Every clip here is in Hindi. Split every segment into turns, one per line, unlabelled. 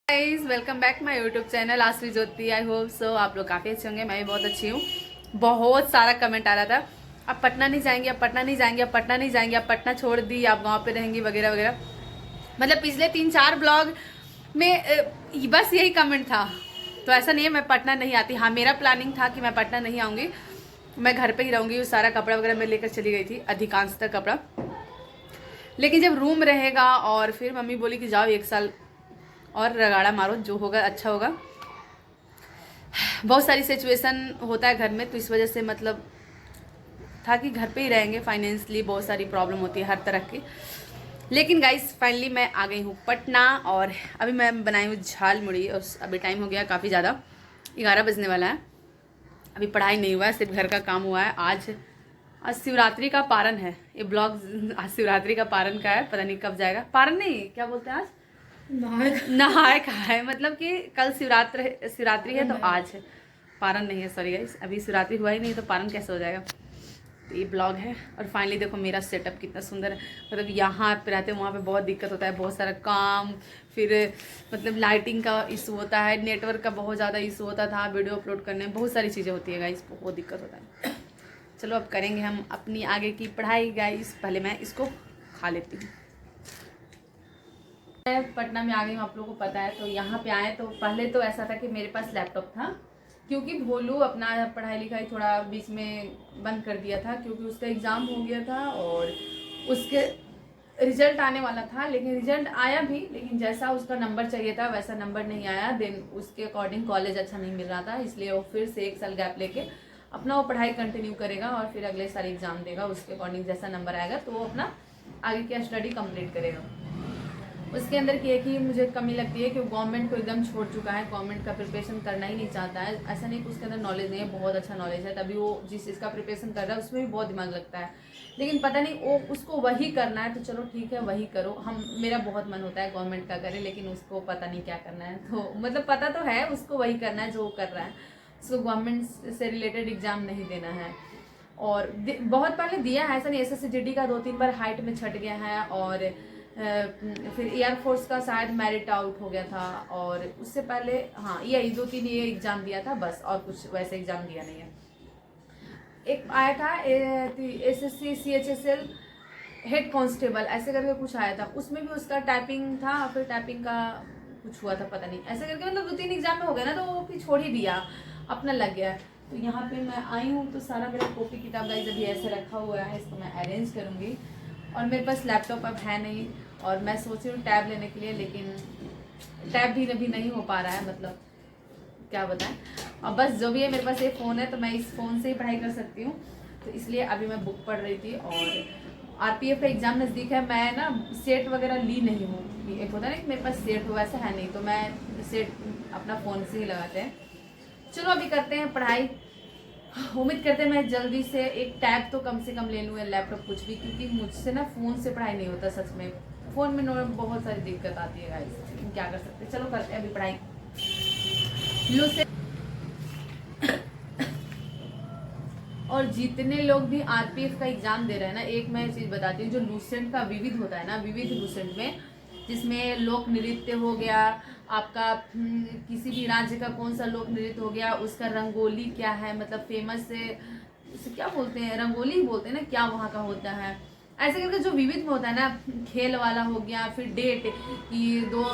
Guys welcome back my YouTube channel Ashree Jyoti. I hope so आप लोग काफ़ी अच्छे होंगे। मैं भी बहुत अच्छी हूँ। बहुत सारा कमेंट आ रहा था, अब पटना नहीं जाएंगे, अब पटना नहीं जाएंगे, अब पटना नहीं जाएंगे, अब पटना छोड़ दी, आप गांव पे रहेंगी वगैरह वगैरह। मतलब पिछले 3-4 ब्लॉग में बस यही कमेंट था। तो ऐसा नहीं है मैं पटना नहीं आती। हाँ, मेरा प्लानिंग था कि मैं पटना नहीं आऊँगी, मैं घर पर ही रहूँगी। सारा कपड़ा वगैरह मैं लेकर चली गई थी, अधिकांशतः कपड़ा। लेकिन जब रूम रहेगा और फिर मम्मी बोली कि जाओ 1 साल और रगाड़ा मारो, जो होगा अच्छा होगा। बहुत सारी सिचुएशन होता है घर में, तो इस वजह से मतलब था कि घर पे ही रहेंगे। फाइनेंशियली बहुत सारी प्रॉब्लम होती है हर तरह की। लेकिन गाइस फाइनली मैं आ गई हूँ पटना, और अभी मैं बनाई हूँ झाल मुड़ी। और अभी टाइम हो गया काफ़ी ज़्यादा, 11 बजने वाला है। अभी पढ़ाई नहीं हुआ है, सिर्फ घर का काम हुआ है। आज शिवरात्रि का पारण है। ये ब्लॉग आज शिवरात्रि का पारण का है, पता नहीं कब जाएगा। पारण नहीं, क्या बोलते हैं, आज नहाए खाए। मतलब कि कल शिवरात्रि है, तो आज है, पारण नहीं है। सॉरी गाइस, अभी शिवरात्रि हुआ ही नहीं तो पारण कैसे हो जाएगा। तो ये ब्लॉग है। और फाइनली देखो मेरा सेटअप कितना सुंदर है। मतलब यहाँ पे रहते हैं, वहाँ पे बहुत दिक्कत होता है, बहुत सारा काम। फिर मतलब लाइटिंग का इशू होता है, नेटवर्क का बहुत ज़्यादा इशू होता था, वीडियो अपलोड करने में बहुत सारी चीज़ें होती है गाइस, बहुत दिक्कत होता है। चलो अब करेंगे हम अपनी आगे की पढ़ाई गाइस। पहले मैं इसको खा लेती हूँ। पटना में आ गई हूँ, आप लोगों को पता है। तो यहाँ पे आए तो पहले तो ऐसा था कि मेरे पास लैपटॉप था, क्योंकि भोलू अपना पढ़ाई लिखाई थोड़ा बीच में बंद कर दिया था, क्योंकि उसका एग्ज़ाम हो गया था और उसके रिजल्ट आने वाला था। लेकिन रिजल्ट आया भी, लेकिन जैसा उसका नंबर चाहिए था वैसा नंबर नहीं आया। देन उसके अकॉर्डिंग कॉलेज अच्छा नहीं मिल रहा था, इसलिए वो फिर से 1 साल गैप लेके अपना वो पढ़ाई कंटिन्यू करेगा और फिर अगले साल एग्ज़ाम देगा। उसके अकॉर्डिंग जैसा नंबर आएगा तो वो अपना आगे की स्टडी कंप्लीट करेगा। उसके अंदर की एक ही मुझे कमी लगती है कि वो गवर्नमेंट को एकदम छोड़ चुका है, गवर्नमेंट का प्रिपरेशन करना ही नहीं चाहता है। ऐसा नहीं कि उसके अंदर नॉलेज नहीं है, बहुत अच्छा नॉलेज है, तभी वो जिस चीज़ का प्रिपरेशन कर रहा है उसमें भी बहुत दिमाग लगता है। लेकिन पता नहीं वो उसको वही करना है, तो चलो ठीक है वही करो। मेरा बहुत मन होता है गवर्नमेंट का करे, लेकिन उसको पता नहीं क्या करना है। तो मतलब पता तो है उसको वही करना है जो वो कर रहा है, उसको गवर्नमेंट से रिलेटेड एग्जाम नहीं देना है। और बहुत पहले दिया है, ऐसा नहीं। SSCGD का 2-3 बार हाइट में छट गया है, और फिर एयरफोर्स का शायद मेरिट आउट हो गया था, और उससे पहले हाँ यही 2-3 ये एग्जाम दिया था बस, और कुछ वैसे एग्जाम दिया नहीं है। एक आया था SSC CHSL हेड कांस्टेबल ऐसे करके कुछ आया था, उसमें भी उसका टाइपिंग था, फिर टाइपिंग का कुछ हुआ था पता नहीं, ऐसे करके मतलब 2-3 एग्जाम में हो गया ना, तो वो फिर छोड़ ही दिया, अपना लग गया। तो यहाँ पे मैं आई हूँ तो सारा मेरा कॉपी किताब गाइस अभी ऐसे रखा हुआ है, इसको मैं अरेंज करूँगी। और मेरे पास लैपटॉप अब है नहीं, और मैं सोच रही हूँ टैब लेने के लिए, लेकिन टैब भी अभी नहीं हो पा रहा है, मतलब क्या बताएं। और बस जो भी है मेरे पास ये फ़ोन है, तो मैं इस फ़ोन से ही पढ़ाई कर सकती हूँ। तो इसलिए अभी मैं बुक पढ़ रही थी, और RPF का एग्ज़ाम नज़दीक है। मैं ना सेट वगैरह ली नहीं हूँ, एक होता है ना कि मेरे पास सेट हो, ऐसा है नहीं, तो मैं सेट अपना फ़ोन से ही लगाते हैं। चलो अभी करते हैं पढ़ाई। उम्मीद करते हैं मैं जल्दी से एक टैब तो कम से कम ले लूँ, या लैपटॉप कुछ भी, क्योंकि मुझसे ना फ़ोन से पढ़ाई नहीं होता सच में। फ़ोन में बहुत सारी दिक्कत आती है गाइस, क्या कर सकते हैं। चलो करते हैं अभी पढ़ाई। लू से और जितने लोग भी RPF का एग्जाम दे रहे हैं ना, एक मैं चीज़ बताती हूँ, जो लूसेंट का विविध होता है ना, विविध लूसेंट में जिसमें लोक नृत्य हो गया आपका, किसी भी राज्य का कौन सा लोक नृत्य हो गया, उसका रंगोली क्या है, मतलब फेमस से उसे क्या बोलते हैं, रंगोली ही बोलते हैं ना, क्या वहाँ का होता है, ऐसे करके जो विविध में होता है ना। खेल वाला हो गया, फिर डेट कि 2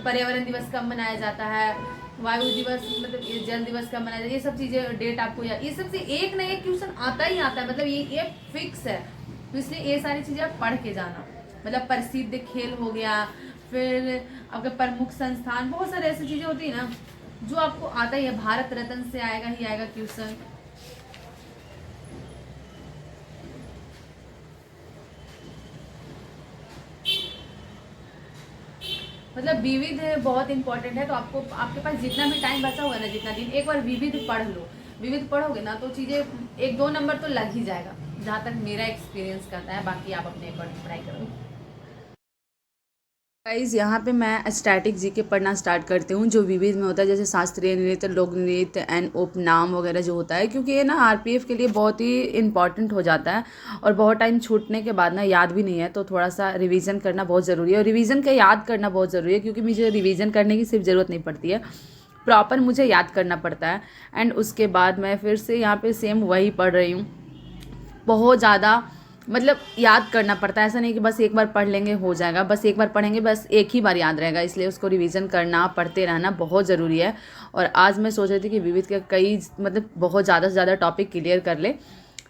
पर्यावरण दिवस कब मनाया जाता है, वायु दिवस मतलब ये जल दिवस कब मनाया जाता है, ये सब चीज़ें डेट आपको याद, ये सब से एक ना एक क्वेश्चन आता ही आता है, मतलब ये फिक्स है। तो इसलिए ये सारी चीज़ें आप पढ़ के जाना। मतलब प्रसिद्ध खेल हो गया, फिर आपके प्रमुख संस्थान, बहुत सारे ऐसी चीज़ें होती है ना जो आपको आता ही है। भारत रत्न से आएगा ही आएगा क्वेश्चन। मतलब विविध बहुत इंपॉर्टेंट है, तो आपको आपके पास जितना भी टाइम बचा होगा ना, जितना दिन, एक बार विविध पढ़ लो। विविध पढ़ोगे ना तो चीज़ें 1-2 नंबर तो लग ही जाएगा, जहाँ तक मेरा एक्सपीरियंस करता है। बाकी आप अपने अकॉर्डिंग पढ़ाई करो। गाइस यहाँ पे मैं स्टैटिक जीके पढ़ना स्टार्ट करती हूँ, जो विविध में होता है, जैसे शास्त्रीय नृत्य, लोक नृत्य एंड उपनाम वगैरह जो होता है, क्योंकि ये ना आरपीएफ के लिए बहुत ही इंपॉर्टेंट हो जाता है और बहुत टाइम छूटने के बाद ना याद भी नहीं है, तो थोड़ा सा रिवीजन करना बहुत ज़रूरी है। और रिवीजन का याद करना बहुत ज़रूरी है, क्योंकि मुझे रिवीजन करने की सिर्फ ज़रूरत नहीं पड़ती है, प्रॉपर मुझे याद करना पड़ता है। एंड उसके बाद मैं फिर से यहाँ पे सेम वही पढ़ रही हूँ। बहुत ज़्यादा मतलब याद करना पड़ता है, ऐसा नहीं कि बस एक बार पढ़ लेंगे हो जाएगा, बस एक बार पढ़ेंगे बस एक ही बार याद रहेगा, इसलिए उसको रिवीजन करना, पढ़ते रहना बहुत ज़रूरी है। और आज मैं सोच रही थी कि विविध के कई मतलब बहुत ज़्यादा से ज़्यादा टॉपिक क्लियर कर ले,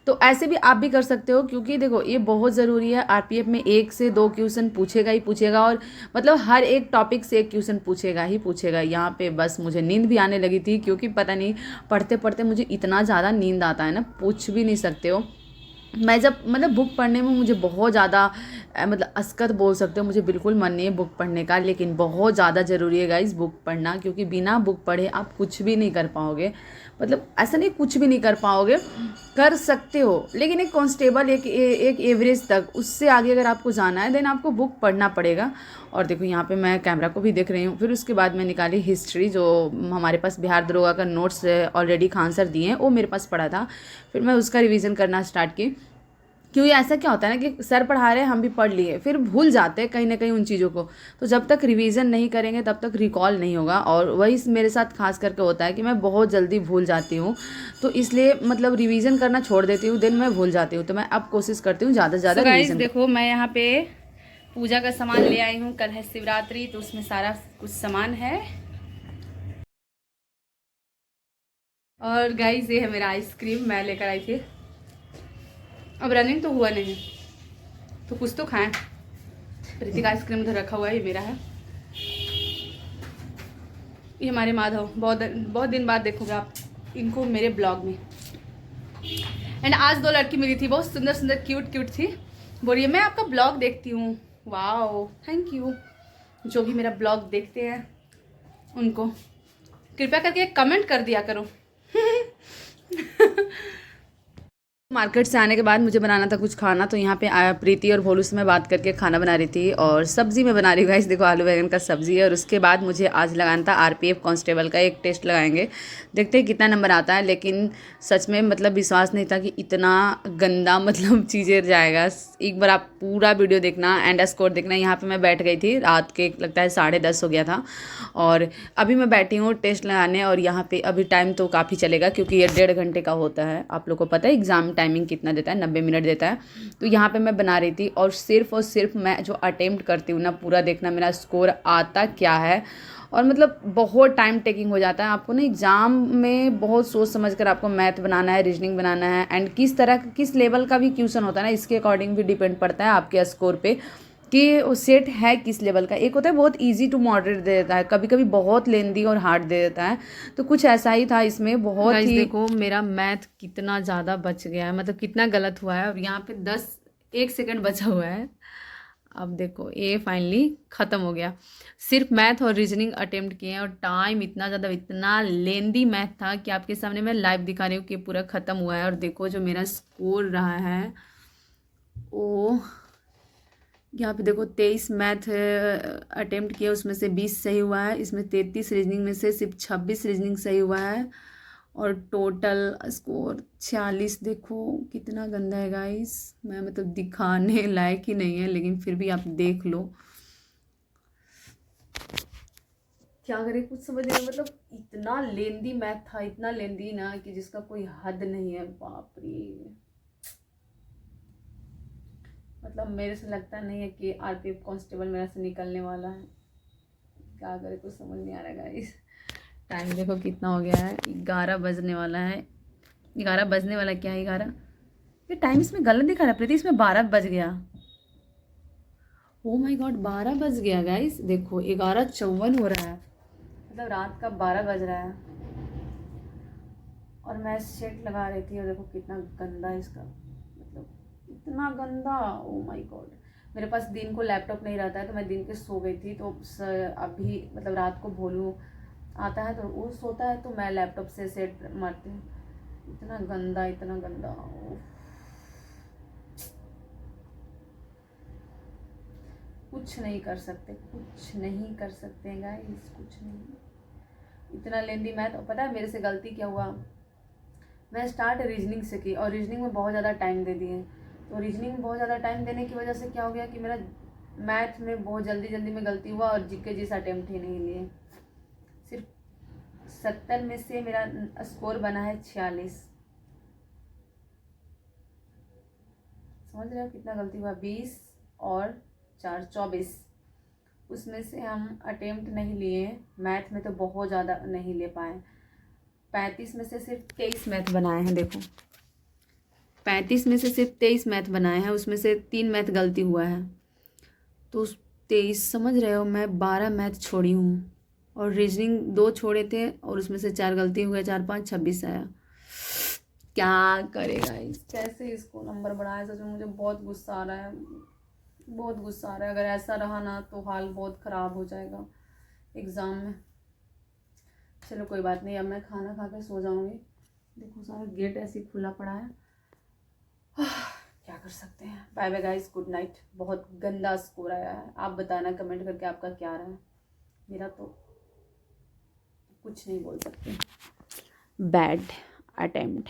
तो ऐसे भी आप भी कर सकते हो, क्योंकि देखो ये बहुत ज़रूरी है। आरपीएफ में 1 से 2 क्वेश्चन पूछेगा ही पूछेगा, और मतलब हर एक टॉपिक से एक क्वेश्चन पूछेगा ही पूछेगा। यहाँ पे बस मुझे नींद भी आने लगी थी, क्योंकि पता नहीं पढ़ते पढ़ते मुझे इतना ज़्यादा नींद आता है ना, पूछ भी नहीं सकते हो। मैं जब मतलब बुक पढ़ने में मुझे बहुत ज़्यादा मतलब असकत बोल सकते हो, मुझे बिल्कुल मन नहीं है बुक पढ़ने का, लेकिन बहुत ज़्यादा ज़रूरी है गाइस बुक पढ़ना, क्योंकि बिना बुक पढ़े आप कुछ भी नहीं कर पाओगे। मतलब ऐसा नहीं कुछ भी नहीं कर पाओगे, कर सकते हो, लेकिन एक कांस्टेबल एक एवरेज तक, उससे आगे अगर आपको जाना है देन आपको बुक पढ़ना पड़ेगा। और देखो यहाँ पे मैं कैमरा को भी देख रही हूँ। फिर उसके बाद मैं निकाली हिस्ट्री, जो हमारे पास बिहार दरोगा का नोट्स ऑलरेडी खान सर दिए हैं, वो मेरे पास पड़ा था। फिर मैं उसका रिवीजन करना स्टार्ट की, क्योंकि ऐसा क्या होता है ना कि सर पढ़ा रहे हैं, हम भी पढ़ लिए, फिर भूल जाते हैं कहीं ना कहीं उन चीज़ों को। तो जब तक रिवीजन नहीं करेंगे तब तक रिकॉल नहीं होगा, और वही मेरे साथ खास करके होता है कि मैं बहुत जल्दी भूल जाती हूँ, तो इसलिए मतलब रिवीजन करना छोड़ देती हूँ, दिन मैं भूल जाती हूँ। तो मैं अब कोशिश करती हूँ ज़्यादा से ज़्यादा रिवीजन। देखो मैं यहाँ पे पूजा का सामान ले आई हूँ, कल है शिवरात्रि, तो उसमें सारा कुछ सामान है। और गाइस ये है मेरा आइसक्रीम, मैं लेकर आई थी। अब रनिंग तो हुआ नहीं, तो कुछ तो खाएं। प्रीति का आइसक्रीम उधर रखा हुआ है, ये मेरा है। ये हमारे माधव, बहुत बहुत दिन बाद देखोगे आप इनको मेरे ब्लॉग में। एंड आज 2 लड़की मिली थी, बहुत सुंदर सुंदर क्यूट क्यूट थी। बोलिए मैं आपका ब्लॉग देखती हूँ। Wow thank you. जो भी मेरा ब्लॉग देखते हैं उनको कृपया करके कमेंट कर दिया करो। मार्केट से आने के बाद मुझे बनाना था कुछ खाना, तो यहाँ पे प्रीति और भोलू से मैं बात करके खाना बना रही थी, और सब्जी में बना रही हूँ गाइस। देखो आलू बैंगन का सब्जी है। और उसके बाद मुझे आज लगाना था आरपीएफ कांस्टेबल का एक टेस्ट लगाएंगे, देखते हैं कितना नंबर आता है। लेकिन सच में मतलब विश्वास नहीं था कि इतना गंदा मतलब चीज़ें जाएगा। एक बार आप पूरा वीडियो देखना, एंड स्कोर देखना। यहाँ पर मैं बैठ गई थी रात के, लगता है 10:30 हो गया था, और अभी मैं बैठी हूँ टेस्ट लगाने। और यहाँ पे अभी टाइम तो काफ़ी चलेगा, क्योंकि ये 1.5 घंटे का होता है। आप लोग को पता है एग्ज़ाम टाइमिंग कितना देता है, 90 मिनट देता है। तो यहाँ पे मैं बना रही थी, और सिर्फ मैं जो अटेम्प्ट करती हूँ ना, पूरा देखना मेरा स्कोर आता क्या है। और मतलब बहुत टाइम टेकिंग हो जाता है आपको ना, एग्ज़ाम में बहुत सोच समझ कर आपको मैथ बनाना है, रीजनिंग बनाना है, एंड किस तरह किस लेवल का भी क्वेश्चन होता है ना, इसके अकॉर्डिंग भी डिपेंड पड़ता है आपके स्कोर पे कि सेट है किस लेवल का। एक होता है बहुत इजी टू मॉडरेट दे देता है, कभी कभी बहुत लेंदी और हार्ड दे देता है, तो कुछ ऐसा ही था इसमें। बहुत ही देखो मेरा मैथ कितना ज़्यादा बच गया है, मतलब कितना गलत हुआ है। और यहाँ पे 1 सेकंड बचा हुआ है। अब देखो ये फाइनली ख़त्म हो गया। सिर्फ मैथ और रीजनिंग अटेम्प्ट किए हैं, और टाइम इतना लेंदी मैथ था कि आपके सामने मैं लाइव दिखा रही हूँ कि पूरा ख़त्म हुआ है। और देखो जो मेरा स्कोर रहा है वो यहाँ पे देखो 23 मैथ अटेम्प्ट किया, उसमें से 20 सही हुआ है। इसमें 33 रीजनिंग में से सिर्फ 26 रीजनिंग सही हुआ है, और टोटल स्कोर 46। देखो कितना गंदा है गाइस, मैं मतलब दिखाने लायक ही नहीं है, लेकिन फिर भी आप देख लो। क्या करें कुछ समझ नहीं, मतलब इतना लेंदी मैथ था, इतना लेंदी ना कि जिसका कोई हद नहीं है। बाप रे, मतलब मेरे से लगता नहीं है कि आरपीएफ कांस्टेबल मेरा से निकलने वाला है। क्या करे कुछ समझ नहीं आ रहा गाइस। टाइम देखो कितना हो गया है, 11 बजने वाला है। 11 बजने वाला क्या है 11? ये टाइम इसमें गलत दिखा रहा है प्रीति, इसमें 12 बज गया। ओ माय गॉड 12 बज गया गाइस। देखो 11:54 हो रहा है, मतलब रात का 12 बज रहा है। और मैं सेट लगा रही थी, और देखो कितना गंदा इसका, मतलब इतना गंदा। ओ माय गॉड, मेरे पास दिन को लैपटॉप नहीं रहता है, तो मैं दिन के सो गई थी। तो अभी मतलब रात को भोलू आता है तो वो सोता है, तो मैं लैपटॉप से सेट मारती हूँ। इतना गंदा इतना गंदा। कुछ नहीं कर सकते, कुछ नहीं कर सकते गाइस, कुछ नहीं। इतना लेंदी मैथ। और पता है मेरे से गलती क्या हुआ, मैं स्टार्ट रीजनिंग से की और रीजनिंग में बहुत ज़्यादा टाइम दे दिए। तो रीजनिंग में बहुत ज़्यादा टाइम देने की वजह से क्या हो गया कि मेरा मैथ में बहुत जल्दी जल्दी में गलती हुआ और जीके जैसा अटेम्प्ट ही नहीं लिए। सिर्फ 70 में से मेरा स्कोर बना है 46। समझ रहे हो कितना गलती हुआ। 20 और 4 24, उसमें से हम अटेम्प्ट नहीं लिए। मैथ में तो बहुत ज़्यादा नहीं ले पाए। 35 में से सिर्फ 23 मैथ बनाए हैं। देखो 35 में से सिर्फ 23 मैथ बनाए हैं, उसमें से 3 मैथ गलती हुआ है। तो 23 समझ रहे हो, मैं 12 मैथ छोड़ी हूँ और रीजनिंग 2 छोड़े थे और उसमें से 4 गलती हुए, 4 5 26 आया। क्या करेगा इस, कैसे इसको नंबर बढ़ाए। सच में मुझे बहुत गुस्सा आ रहा है, बहुत गुस्सा आ रहा है। अगर ऐसा रहा ना तो हाल बहुत ख़राब हो जाएगा एग्ज़ाम में। चलो कोई बात नहीं, अब मैं खाना खा के सो जाऊँगी। देखो सारा गेट ऐसे ही खुला पड़ा है, क्या कर सकते हैं। Bye bye guys, good night. बहुत गंदा स्कोर आया है। आप बताना कमेंट करके आपका क्या रहा है। मेरा तो कुछ नहीं बोल सकते, बैड अटेम्प्ट।